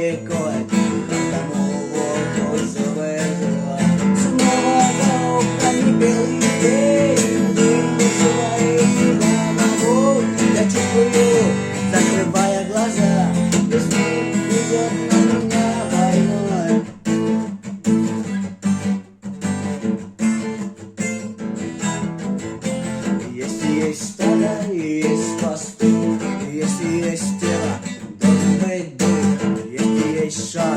рекой, тому волку завезла. Снова за окнами белый день, день вызывает тебя домой. Я чувствую, закрывая глаза, весь мир идет на меня войной. Если есть стадо, есть пастух, если есть тело, должен быть дух, если есть шаг.